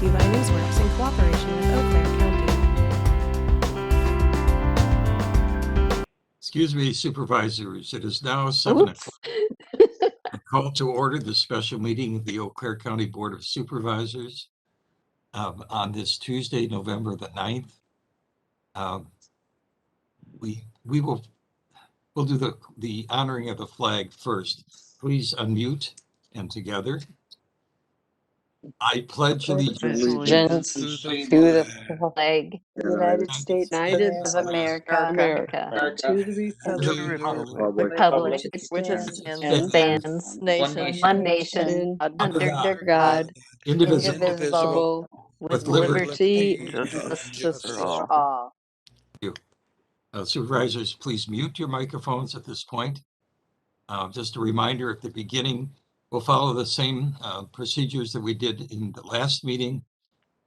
you by Newsworks in cooperation with Eau Claire County. Excuse me, supervisors. It is now 7 o'clock. I call to order the special meeting of the Eau Claire County Board of Supervisors on this Tuesday, November the 9th. We'll do the honoring of the flag first. Please unmute and together. I pledge allegiance to the flag, United States of America, to the republic, which stands one nation, under God, indivisible, with liberty and justice for all. Supervisors, please mute your microphones at this point. Just a reminder at the beginning, we'll follow the same procedures that we did in the last meeting.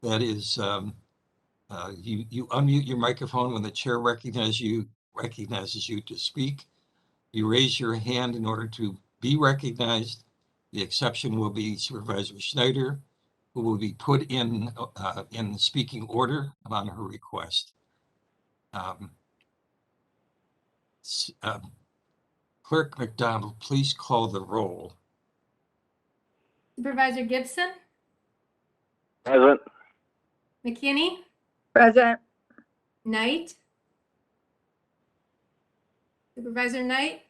That is, you unmute your microphone when the chair recognizes you to speak. You raise your hand in order to be recognized. The exception will be Supervisor Schneider, who will be put in speaking order on her request. Clerk McDonald, please call the roll. Supervisor Gibson? Present. McKinney? Present. Knight? Supervisor Knight?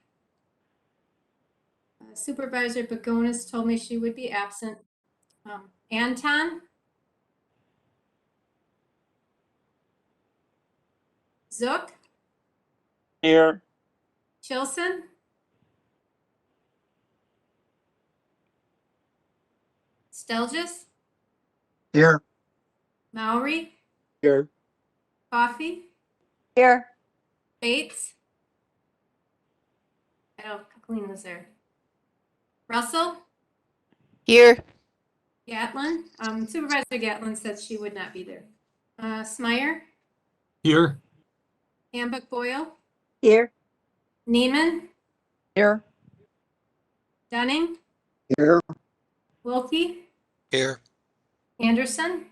Supervisor Pagonis told me she would be absent. Anton? Zook? Here. Chilson? Stelgis? Here. Mowry? Here. Coffee? Here. Bates? Kathleen was there. Russell? Here. Gatlin? Supervisor Gatlin said she would not be there. Smyer? Here. Hambuck Boyle? Here. Neiman? Here. Dunning? Here. Wilkie? Here. Anderson?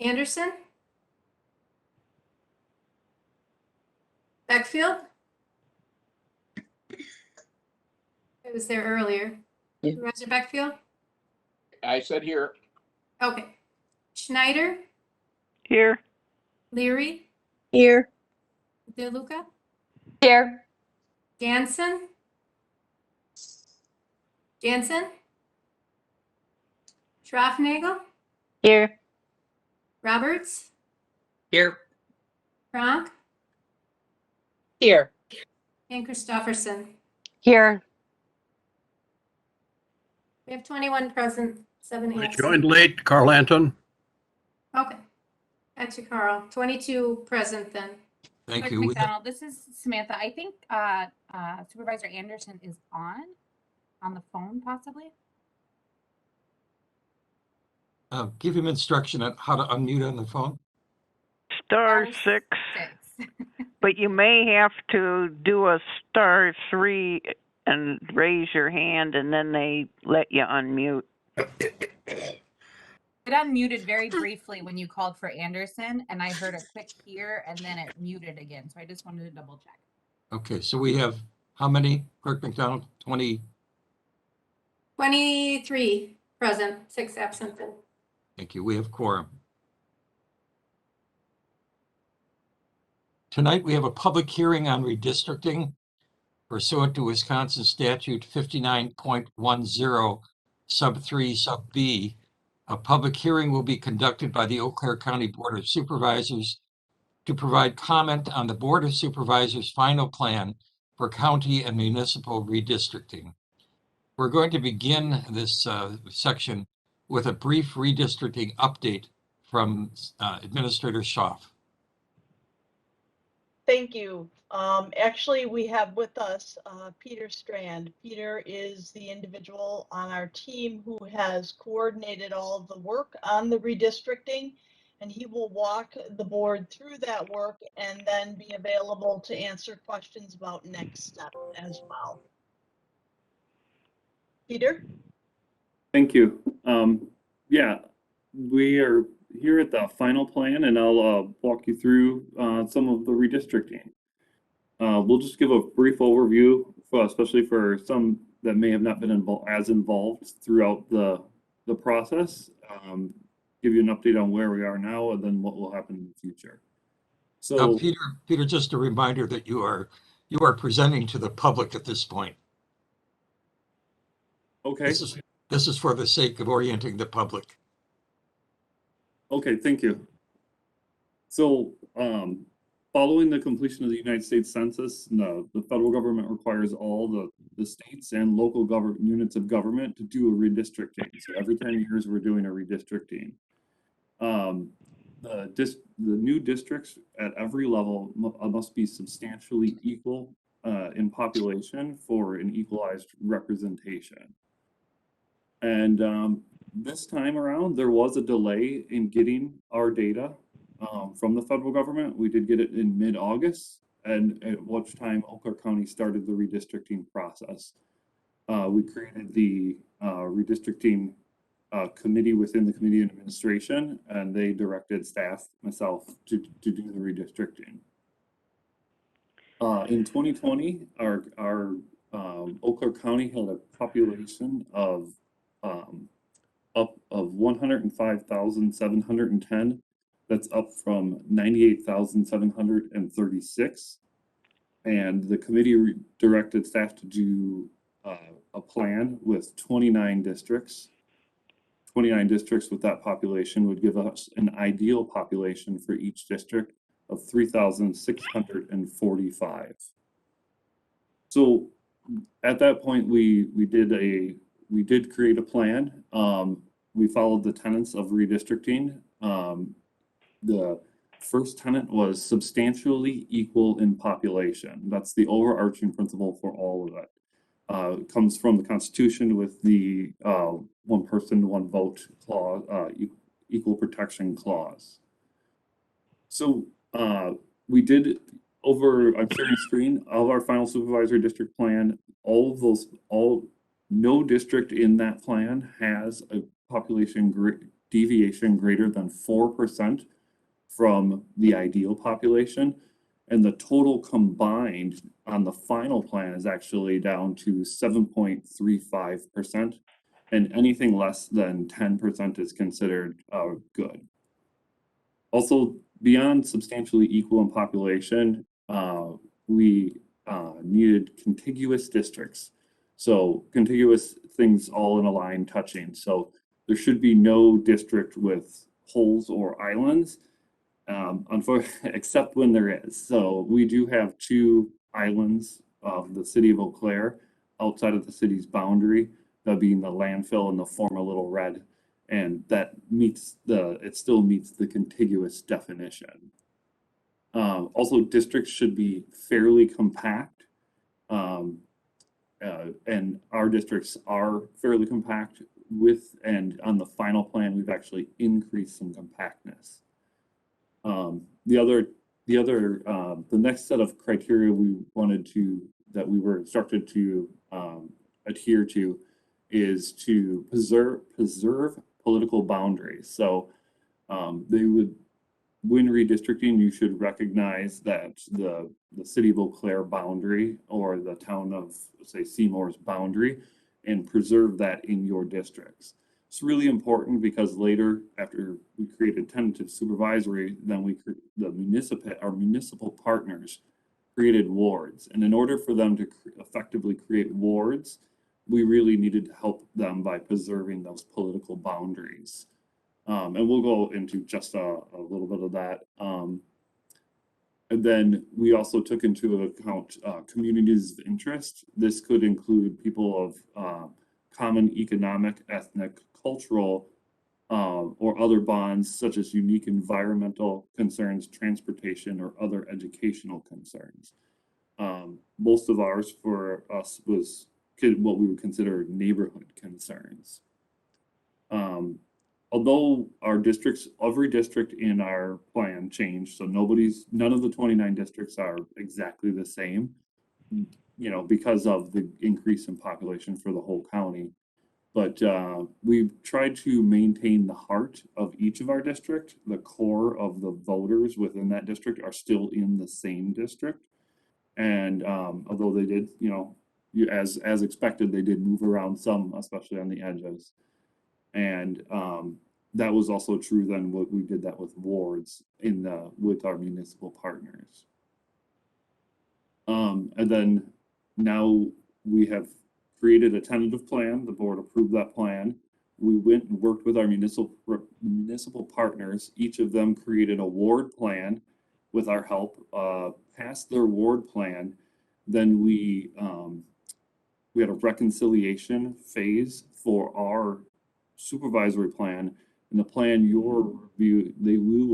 Anderson? Beckfield? I was there earlier. Yeah. Supervisor Beckfield? I said here. Okay. Schneider? Here. Leary? Here. DeLuca? Here. Jansen? Jansen? Schraffnagel? Here. Roberts? Here. Kronk? Here. And Christofferson. Here. We have 21 present, 7 I absent. joined late, Carl Anton. Okay. Gotcha, Carl. 22 present then. Thank Clerk you. McDonald, this is Samantha. I think Supervisor Anderson is on the phone, possibly. Give him instruction on how to unmute on the phone. Star six, but you may have to do a *3 and raise your hand, and then they let you unmute. It unmuted very briefly when you called for Anderson, and I heard a quick here, and then it muted again. So I just wanted to double check. Okay, so we have how many, Clerk McDonald? 20? 23 present, 6 absent then. Thank you. We have quorum. Tonight, we have a public hearing on redistricting pursuant to Wisconsin Statute 59.10 sub 3 sub B. A public hearing will be conducted by the Eau Claire County Board of Supervisors to provide comment on the Board of Supervisors' final plan for county and municipal redistricting. We're going to begin this section with a brief redistricting update from Administrator Schauf. Thank you. Actually, we have with us Peter Strand. Peter is the individual on our team who has coordinated all of the work on the redistricting, and he will walk the board through that work and then be available to answer questions about next steps as well. Peter? Thank you. Yeah, we are here at the final plan, and I'll walk you through some of the redistricting. We'll just give a brief overview, especially for some that may have not been involved throughout the process. Give you an update on where we are now, and then what will happen in the future. So, Peter, just a reminder that you are presenting to the public at this point. okay. This is for the sake of orienting the public. Okay, thank you. So, following the completion of the United States Census, the federal government requires all the states and local units of government to do a redistricting. So every 10 years, we're doing a redistricting. The new districts at every level must be substantially equal in population for an equalized representation. And this time around, there was a delay in getting our data from the federal government. We did get it in mid-August, and at which time Eau Claire County started the redistricting process. We created the redistricting committee within the committee and administration, and they directed staff, myself, to do the redistricting. In 2020, our Eau Claire County had a population of 105,710. That's up from 98,736. And the committee directed staff to do a plan with 29 districts. 29 districts with that population would give us an ideal population for each district of 3,645. So at that point, we did create a plan. We followed the tenets of redistricting. The first tenet was substantially equal in population. That's the overarching principle for all of it. It comes from the Constitution with the one person, one vote clause, equal protection clause. So we did I'm sharing screen of our final supervisory district plan. No district in that plan has a population deviation greater than 4% from the ideal population. And the total combined on the final plan is actually down to 7.35%. And anything less than 10% is considered good. Also, beyond substantially equal in population, we needed contiguous districts. So contiguous things all in a line touching. So there should be no district with holes or islands, except when there is. So we do have 2 islands of the city of Eau Claire outside of the city's boundary, that being the landfill and the former Little Red. And that it still meets the contiguous definition. Also, districts should be fairly compact. And our districts are fairly compact and on the final plan, we've actually increased some compactness. The next set of criteria that we were instructed to adhere to is to preserve political boundaries. So when redistricting, you should recognize that the city of Eau Claire boundary or the town of, say, Seymour's boundary, and preserve that in your districts. It's really important because later, after we created tentative supervisory, then our municipal partners created wards. And in order for them to effectively create wards, we really needed to help them by preserving those political boundaries. And we'll go into just a little bit of that. And then we also took into account communities of interest. This could include people of common economic, ethnic, cultural, or other bonds, such as unique environmental concerns, transportation, or other educational concerns. Most of ours for us was what we would consider neighborhood concerns. Although every district in our plan changed, so none of the 29 districts are exactly the same, because of the increase in population for the whole county. But we've tried to maintain the heart of each of our district. The core of the voters within that district are still in the same district. And although they did, as expected, they did move around some, especially on the edges. And that was also true then what we did that with wards with our municipal partners. And then now we have created a tentative plan. The board approved that plan. We went and worked with our municipal partners. Each of them created a ward plan with our help, passed their ward plan. Then we had a reconciliation phase for our supervisory plan, and the plan we will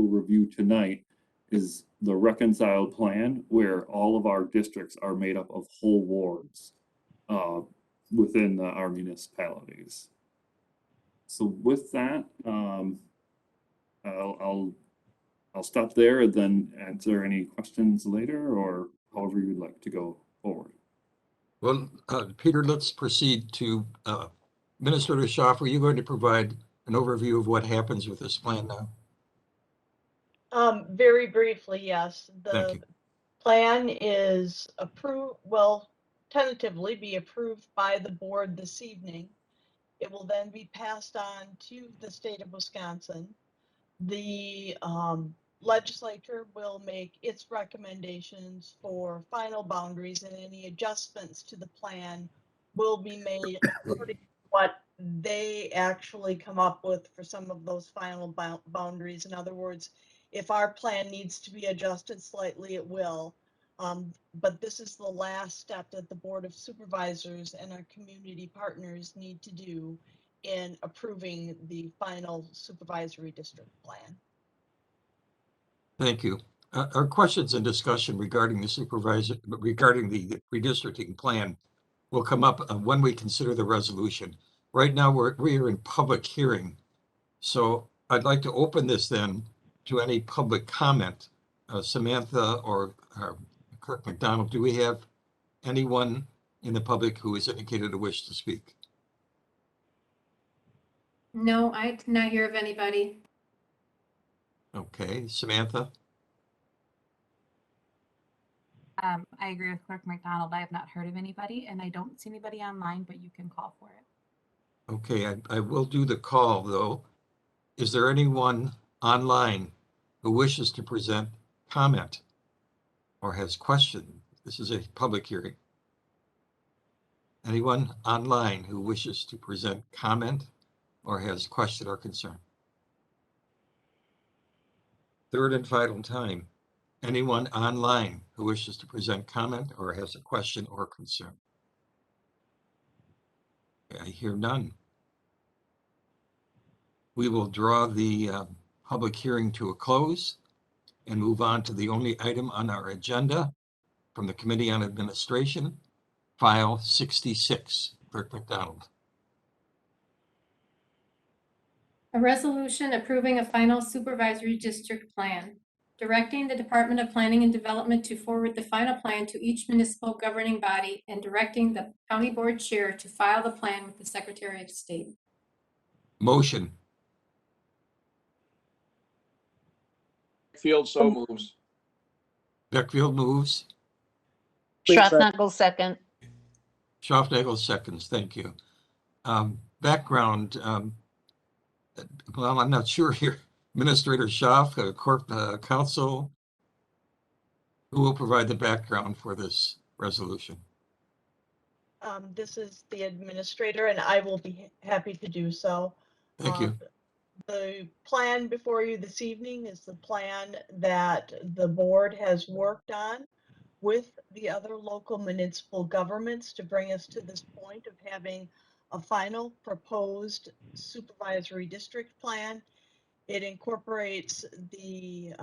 review tonight is the reconciled plan where all of our districts are made up of whole wards within our municipalities. So with that, I'll stop there and then answer any questions later or however you'd like to go forward. Well, Peter, let's proceed to Administrator Schauf. Are you going to provide an overview of what happens with this plan now? Very briefly, yes. Thank you. Plan is tentatively be approved by the board this evening. It will then be passed on to the state of Wisconsin. The legislature will make its recommendations for final boundaries, and any adjustments to the plan will be made according to what they actually come up with for some of those final boundaries. In other words, if our plan needs to be adjusted slightly, it will. But this is the last step that the Board of Supervisors and our community partners need to do in approving the final Supervisory District Plan. Thank you. Our questions and discussion regarding the redistricting plan will come up when we consider the resolution. Right now, we are in public hearing. So I'd like to open this then to any public comment. Samantha or Kirk McDonald, do we have anyone in the public who has indicated a wish to speak? No, I did not hear of anybody. Okay, Samantha? I agree with Clerk McDonald. I have not heard of anybody, and I don't see anybody online, but you can call for it. Okay, I will do the call, though. Is there anyone online who wishes to present comment or has questions? This is a public hearing. Anyone online who wishes to present comment or has question or concern? Third and final time. Anyone online who wishes to present comment or has a question or concern? I hear none. We will draw the public hearing to a close and move on to the only item on our agenda from the Committee on Administration, File 66. Clerk McDonald. A resolution approving a final Supervisory District Plan, directing the Department of Planning and Development to forward the final plan to each municipal governing body and directing the County Board Chair to file the plan with the Secretary of State. Motion. Field so moves. Beckfield moves. Schauf second. Schauf seconds. Thank you. Background. Well, I'm not sure here. Administrator Schauf, Council, who will provide the background for this resolution? This is the administrator, and I will be happy to do so. Thank you. The plan before you this evening is the plan that the board has worked on with the other local municipal governments to bring us to this point of having a final proposed supervisory district plan. It incorporates the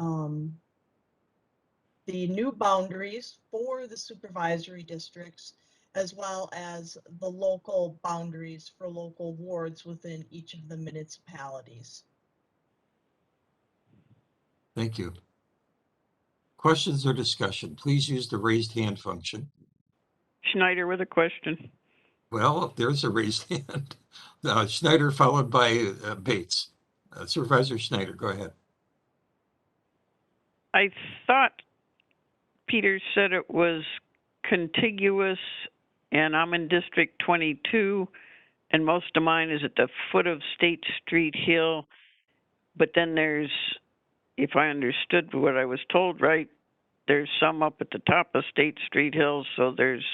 new boundaries for the supervisory districts, as well as the local boundaries for local wards within each of the municipalities. Thank you. Questions or discussion? Please use the raised hand function. Schneider with a question. Well, there's a raised hand. Schneider followed by Bates. Supervisor Schneider, go ahead. I thought Peter said it was contiguous, and I'm in District 22, and most of mine is at the foot of State Street Hill. But then there's, if I understood what I was told right, there's some up at the top of State Street Hill, so there's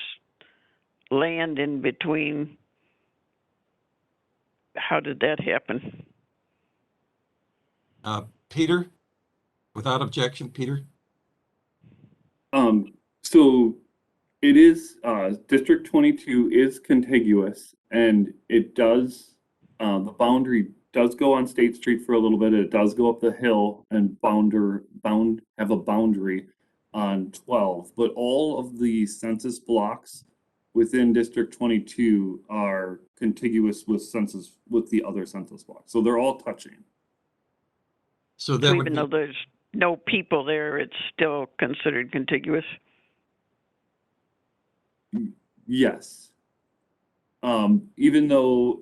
land in between. How did that happen? Peter, without objection, Peter. So it is, District 22 is contiguous, and it does, the boundary does go on State Street for a little bit. It does go up the hill and have a boundary on 12, but all of the census blocks within District 22 are contiguous with the other census blocks. So they're all touching. So that So would even be, though there's no people there, it's still considered contiguous? Yes. Even though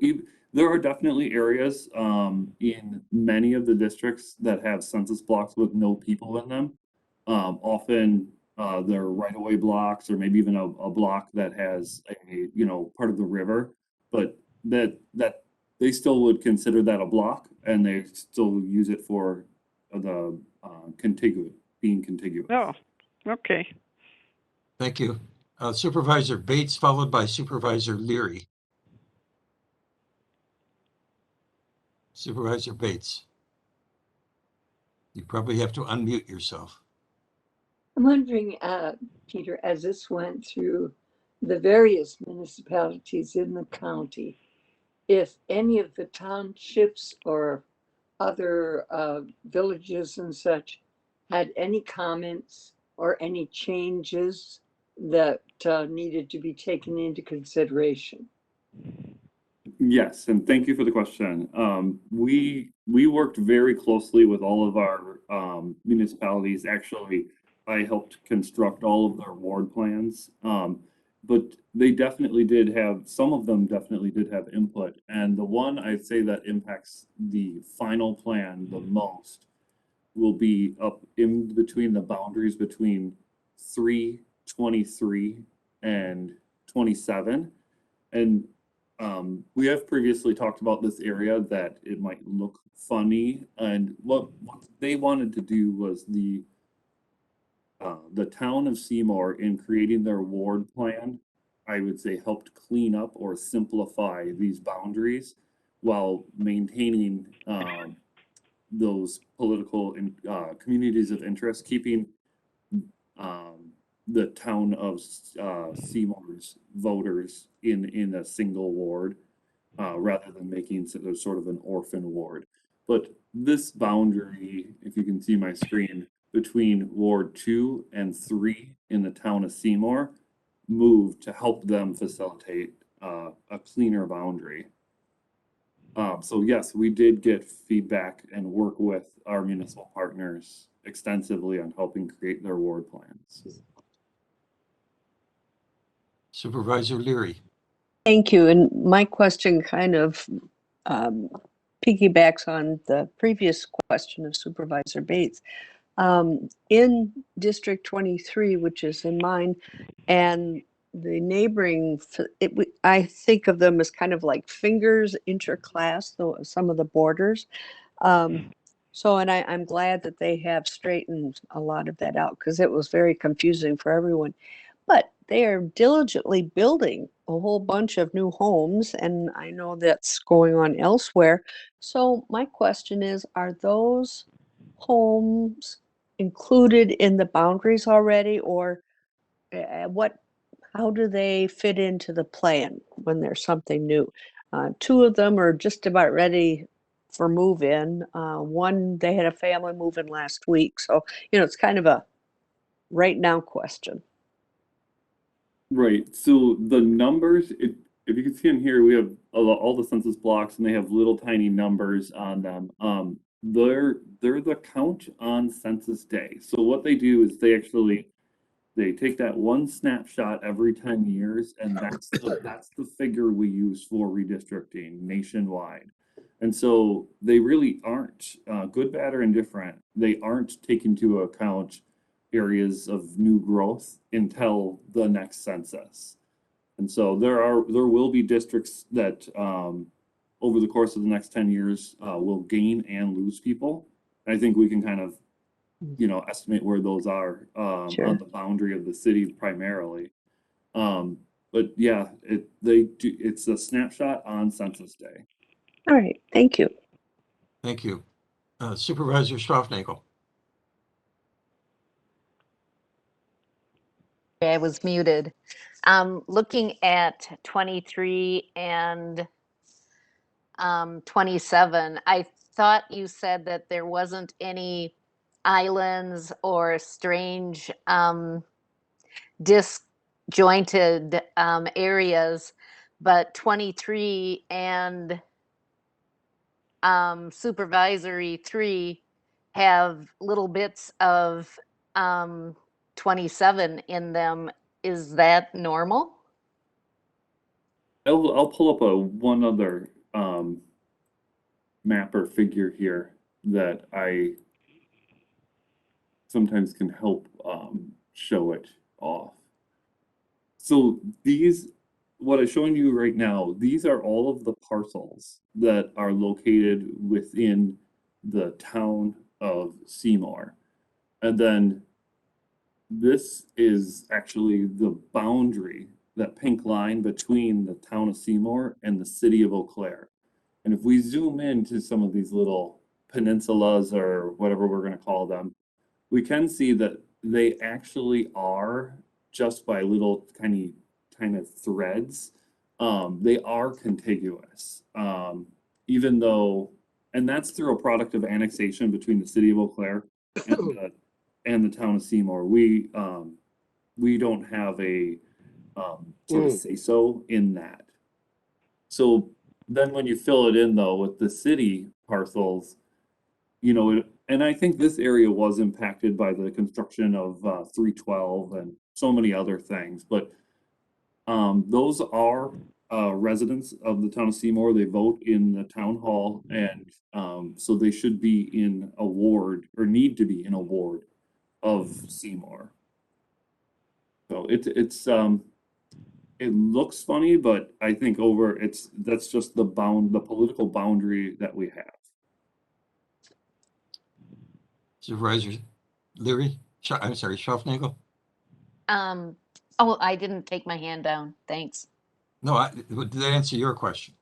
there are definitely areas in many of the districts that have census blocks with no people in them. Often they're right-of-way blocks, or maybe even a block that has a part of the river, but that they still would consider that a block, and they still use it for the being contiguous. Oh, okay. thank you. Supervisor Bates followed by Supervisor Leary. Supervisor Bates. You probably have to unmute yourself. I'm wondering, Peter, as this went through the various municipalities in the county, if any of the townships or other villages and such had any comments or any changes that needed to be taken into consideration. Yes, and thank you for the question. We worked very closely with all of our municipalities. Actually, I helped construct all of their ward plans. But they definitely did have, some of them definitely did have input. And the one I'd say that impacts the final plan the most will be up in between the boundaries between 323 and 27. And we have previously talked about this area that it might look funny. And what they wanted to do was the town of Seymour, in creating their ward plan, I would say helped clean up or simplify these boundaries while maintaining those political and communities of interest, keeping the town of Seymour's voters in a single ward rather than making sort of an orphan ward. But this boundary, if you can see my screen, between Ward 2 and 3 in the town of Seymour moved to help them facilitate a cleaner boundary. So yes, we did get feedback and work with our municipal partners extensively on helping create their ward plans. Supervisor Leary. Thank you. And my question kind of piggybacks on the previous question of Supervisor Bates. In District 23, which is in mine, and the neighboring, I think of them as kind of like fingers interclass, though some of the borders. So, and I'm glad that they have straightened a lot of that out, because it was very confusing for everyone. But they are diligently building a whole bunch of new homes, and I know that's going on elsewhere. So my question is, are those homes included in the boundaries already, or how do they fit into the plan when there's something new? Two of them are just about ready for move-in. One, they had a family move in last week. So, it's kind of a right now question. Right. So the numbers, if you can see in here, we have all the census blocks, and they have little tiny numbers on them. They're the count on census day. So what they do is they actually They take that one snapshot every 10 years, and that's the figure we use for redistricting nationwide. And so they really aren't, good, bad, or indifferent, they aren't taking into account areas of new growth until the next census. And so there will be districts that over the course of the next 10 years will gain and lose people. I think we can kind of, estimate where those are Sure. on the boundary of the city primarily. But yeah, it's a snapshot on census day. All right, thank you. Thank you. Supervisor Schauf. I was muted. Looking at 23 and 27, I thought you said that there wasn't any islands or strange disjointed areas, but 23 and supervisory 3 have little bits of 27 in them. Is that normal? I'll pull up one other map or figure here that I sometimes can help show it off. So what I'm showing you right now, these are all of the parcels that are located within the town of Seymour. And then this is actually the boundary, that pink line between the town of Seymour and the city of Eau Claire. And if we zoom into some of these little peninsulas or whatever we're going to call them, we can see that they actually are just by little tiny kind of threads. They are contiguous, even though, and that's through a product of annexation between the city of Eau Claire and the town of Seymour. We don't have a sort of say so in that. So then when you fill it in though with the city parcels, and I think this area was impacted by the construction of 312 and so many other things, but those are residents of the town of Seymour. They vote in the town hall, and so they should be in a ward, or need to be in a ward of Seymour. So it looks funny, but I think that's just the political boundary that we have. Supervisor Leary, I'm sorry, Schaufnagel? Oh, I didn't take my hand down. Thanks. No, did that answer your question?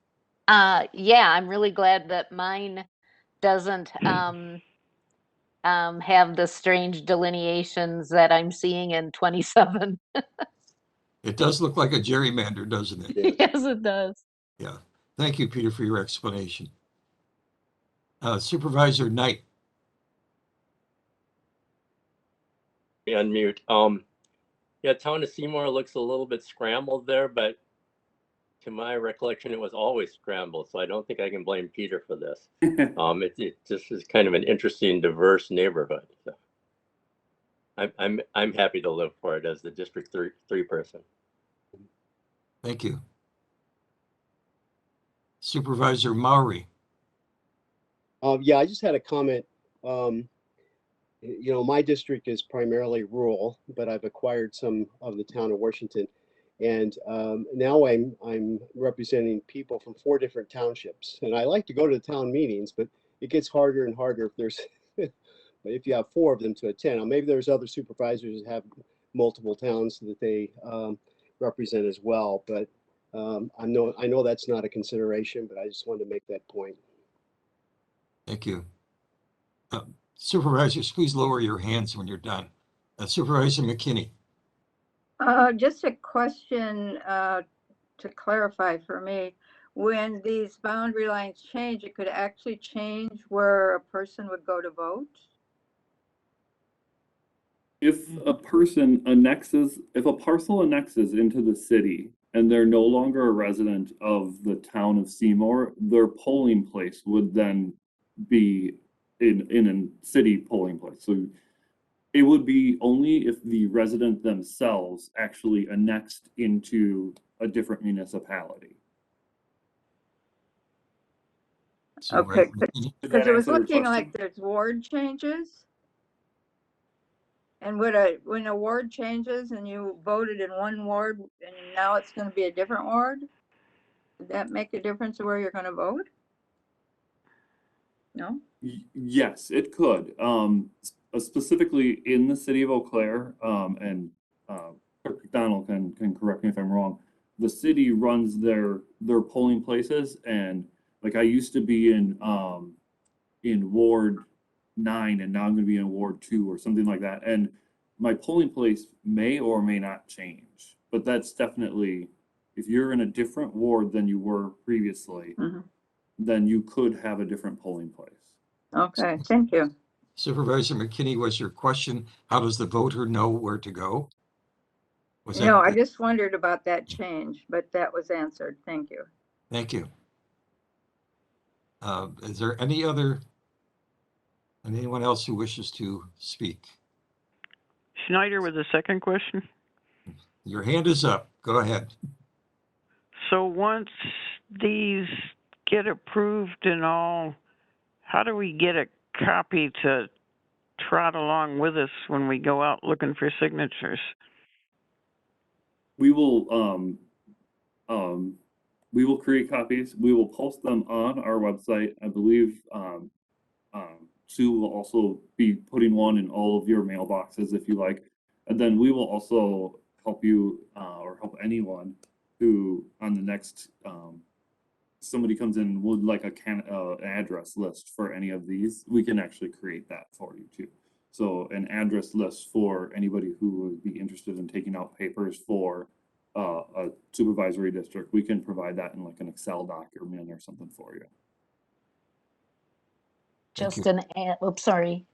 Yeah, I'm really glad that mine doesn't have the strange delineations that I'm seeing in 27. It does look like a gerrymander, doesn't it? Yes, it does. Yeah. Thank you, Peter, for your explanation. Supervisor Knight. Unmute. Yeah, town of Seymour looks a little bit scrambled there, but to my recollection, it was always scrambled. So I don't think I can blame Peter for this. It just is kind of an interesting, diverse neighborhood. So I'm happy to live for it as the District 3 person. Thank you. Supervisor Maury. Yeah, I just had a comment. My district is primarily rural, but I've acquired some of the town of Washington, and now I'm representing people from 4 different townships. And I like to go to the town meetings, but it gets harder and harder if there's if you have 4 of them to attend. Now, maybe there's other supervisors that have multiple towns that they represent as well, but I know that's not a consideration, but I just wanted to make that point. Thank you. Supervisors, please lower your hands when you're done. Supervisor McKinney. Just a question to clarify for me. When these boundary lines change, it could actually change where a person would go to vote? If a parcel annexes into the city and they're no longer a resident of the town of Seymour, their polling place would then be in a city polling place. So It would be only if the resident themselves actually annexed into a different municipality. Okay, Did because that it was answer your looking question? like there's ward changes. And when a ward changes and you voted in one ward and now it's going to be a different ward, would that make a difference of where you're going to vote? No? Yes, it could. Specifically in the city of Eau Claire, and Clerk McDonald can correct me if I'm wrong. The city runs their polling places, and like I used to be in Ward 9, and now I'm going to be in Ward 2 or something like that. And my polling place may or may not change, but that's definitely, if you're in a different ward than you were previously, then you could have a different polling place. Okay, thank you. Supervisor McKinney, was your question, how does the voter know where to go? Was No, that? I just wondered about that change, but that was answered. Thank you. Thank you. Is there anyone else who wishes to speak? Schneider with a second question. Your hand is up. Go ahead. So once these get approved and all, how do we get a copy to trot along with us when we go out looking for signatures? We will create copies. We will post them on our website. I believe Sue will also be putting one in all of your mailboxes if you like. And then we will also help you or help anyone who on the next somebody comes in would like an address list for any of these. We can actually create that for you too. So an address list for anybody who would be interested in taking out papers for a supervisory district. We can provide that in like an Excel document or something for you. Just an, oops, sorry.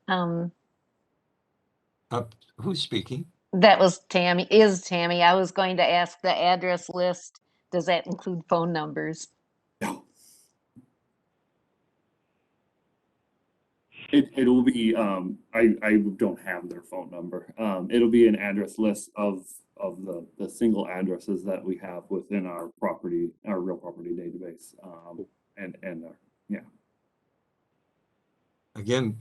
Who's speaking? That was Tammy, is Tammy. I was going to ask the address list. Does that include phone numbers? No. It'll be, I don't have their phone number. It'll be an address list of the single addresses that we have within our property, our real property database. Yeah. Again,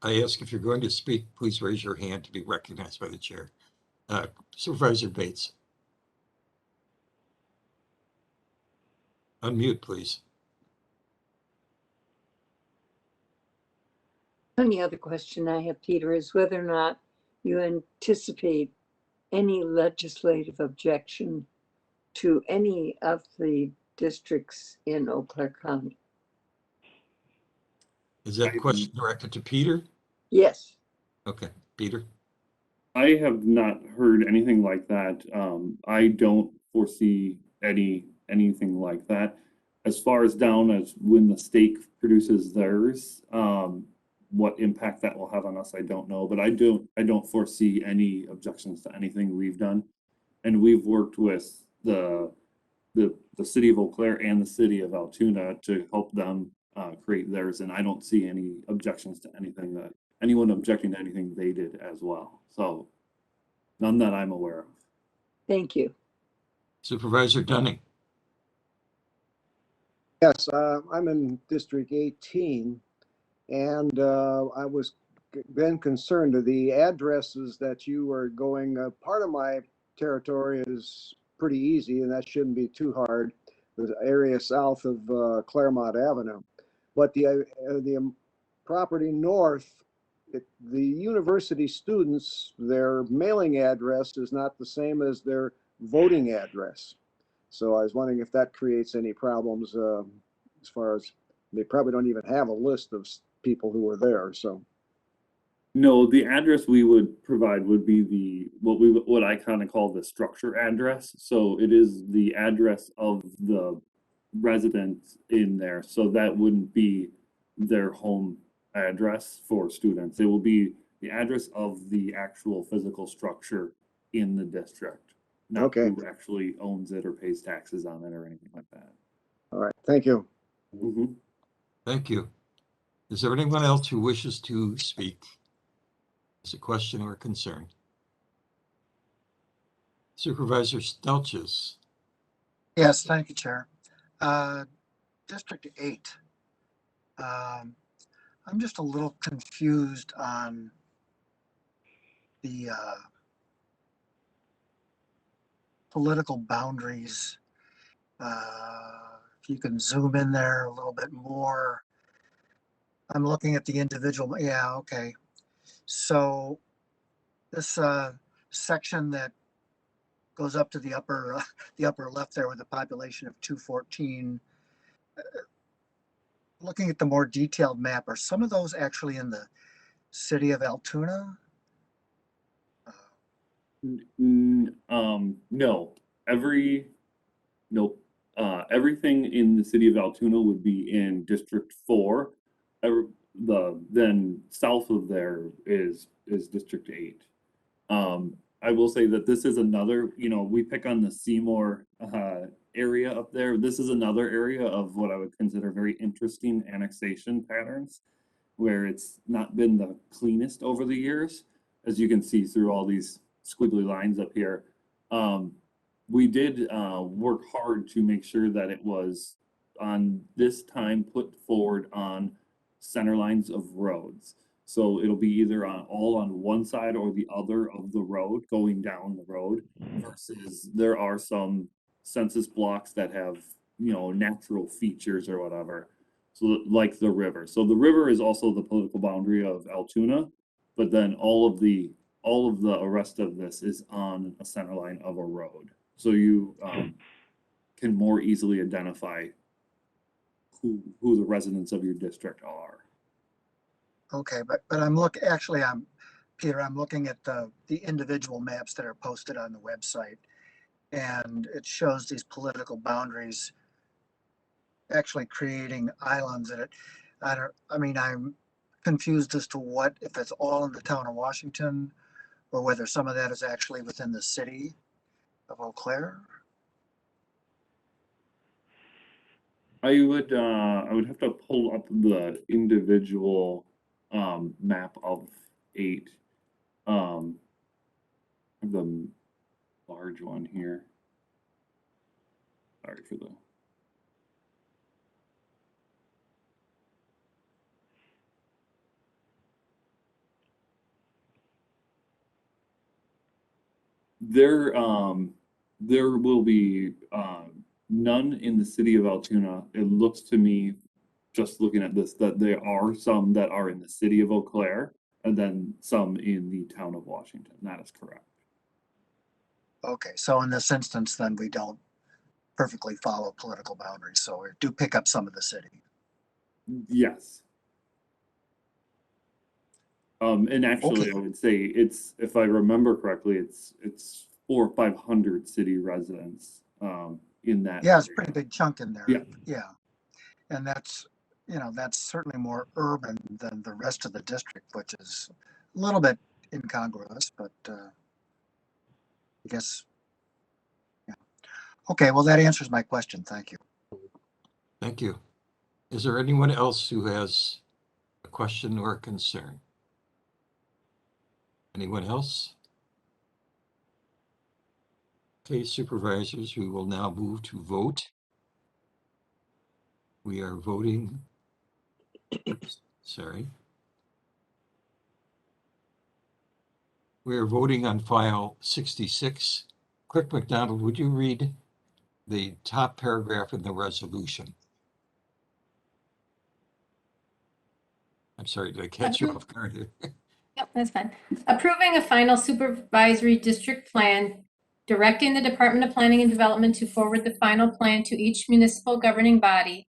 I ask if you're going to speak, please raise your hand to be recognized by the chair. Supervisor Bates. Unmute, please. Only other question I have, Peter, is whether or not you anticipate any legislative objection to any of the districts in Eau Claire County. Is that question directed to Peter? Yes. Okay, Peter. I have not heard anything like that. I don't foresee anything like that. As far as down as when the state produces theirs, what impact that will have on us, I don't know. But I don't foresee any objections to anything we've done, and we've worked with the city of Eau Claire and the city of Altoona to help them create theirs, and I don't see any objections to anything that anyone objecting to anything they did as well. So none that I'm aware of. Thank you. Supervisor Dunning. Yes, I'm in District 18, and I was been concerned of the addresses that you were going. Part of my territory is pretty easy, and that shouldn't be too hard. The area south of Claremont Avenue, but the property north, the university students, their mailing address is not the same as their voting address. So I was wondering if that creates any problems as far as they probably don't even have a list of people who were there. So no, the address we would provide would be what I kind of call the structure address. So it is the address of the resident in there. So that wouldn't be their home address for students. It will be the address of the actual physical structure in the district, not who actually owns it or pays taxes on it or anything like that. All right, thank you. Thank you. Is there anyone else who wishes to speak? Is a question or a concern? Supervisor Stelches. Yes, thank you, Chair. District 8. I'm just a little confused on the political boundaries. If you can zoom in there a little bit more. I'm looking at the individual. Yeah, okay. So this section that goes up to the upper left there with a population of 214. Looking at the more detailed map, are some of those actually in the city of Altoona? No. Nope. Everything in the city of Altoona would be in District 4. Then south of there is District 8. I will say that this is another, we pick on the Seymour area up there. This is another area of what I would consider very interesting annexation patterns, where it's not been the cleanest over the years, as you can see through all these squiggly lines up here. We did work hard to make sure that it was on this time put forward on center lines of roads. So it'll be either all on one side or the other of the road going down the road, versus there are some census blocks that have, natural features or whatever. So like the river. So the river is also the political boundary of Altoona, but then all of the rest of this is on a center line of a road. So you can more easily identify who the residents of your district are. Okay, but Peter, I'm looking at the individual maps that are posted on the website, and it shows these political boundaries actually creating islands in it. I'm confused as to if it's all in the town of Washington, or whether some of that is actually within the city of Eau Claire. I would have to pull up the individual map of 8. I have the large one here. Sorry for the. There will be none in the city of Altoona. It looks to me, just looking at this, that there are some that are in the city of Eau Claire, and then some in the town of Washington. That is correct. Okay, so in this instance, then we don't perfectly follow political boundaries, so we do pick up some of the city. Yes. And actually, Okay. I would say it's, if I remember correctly, it's 400 or 500 city residents in that. Yeah, it's a pretty big chunk in there. Yeah. Yeah. And that's certainly more urban than the rest of the district, which is a little bit incongruous, but I guess, yeah. Okay, well, that answers my question. Thank you. Thank you. Is there anyone else who has a question or a concern? Anyone else? Okay, supervisors, we will now move to vote. We are voting. Sorry. We are voting on file 66. Clerk McDonald, would you read the top paragraph in the resolution? I'm sorry, did I catch you off guard here? Yep, that's fine. Approving a final supervisory district plan, directing the Department of Planning and Development to forward the final plan to each municipal governing body,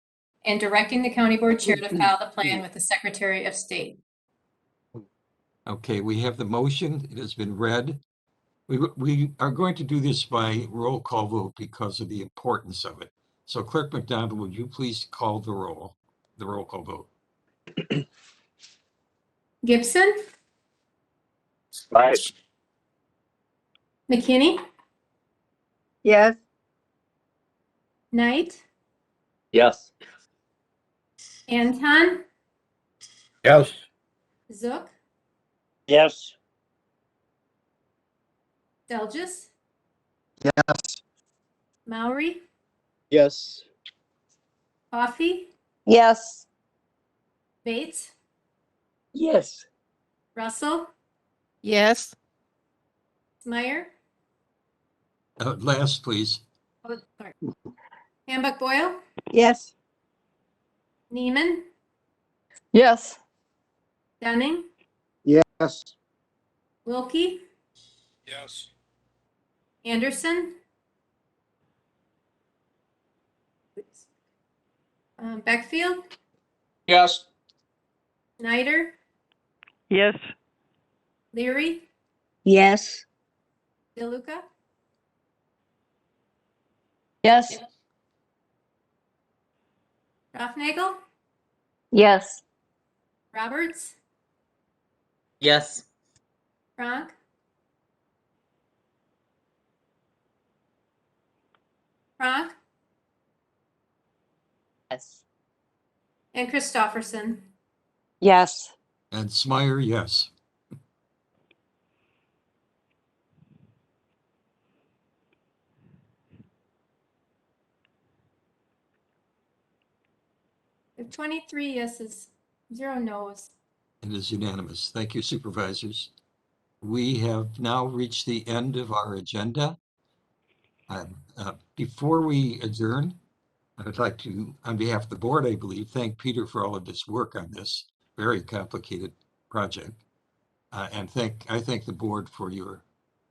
and directing the county board chair to file the plan with the Secretary of State. Okay, we have the motion. It has been read. We are going to do this by roll call vote because of the importance of it. So Clerk McDonald, would you please call the roll call vote? Gibson, Aye. McKinney, Yes. Knight, Yes. Anton, Yes. Zook, Yes. Felges, Yes. Maury, Yes. Coffee, Yes. Bates, Yes. Russell, Yes. Meyer, Last, please. oh, sorry. Hambuck Boyle, Yes. Neiman, Yes. Dunning, Yes. Wilkie, Yes. Anderson, Beckfield, Yes. Snyder, Yes. Leary, Yes. DeLuca, Yes. Raffnagel, Yes. Roberts, Yes. Frank, Frank, Yes. and Christofferson. Yes. And Smyer, yes. With 23 yeses, 0 noes. It is unanimous. Thank you, supervisors. We have now reached the end of our agenda. Before we adjourn, I'd like to, on behalf of the board, I believe, thank Peter for all of his work on this very complicated project. And I thank the board for your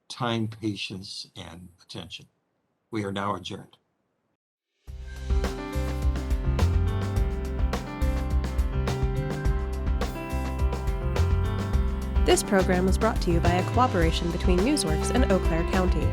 time, patience, and attention. We are now adjourned. This program was brought to you by a cooperation between Newsworks and Eau Claire County.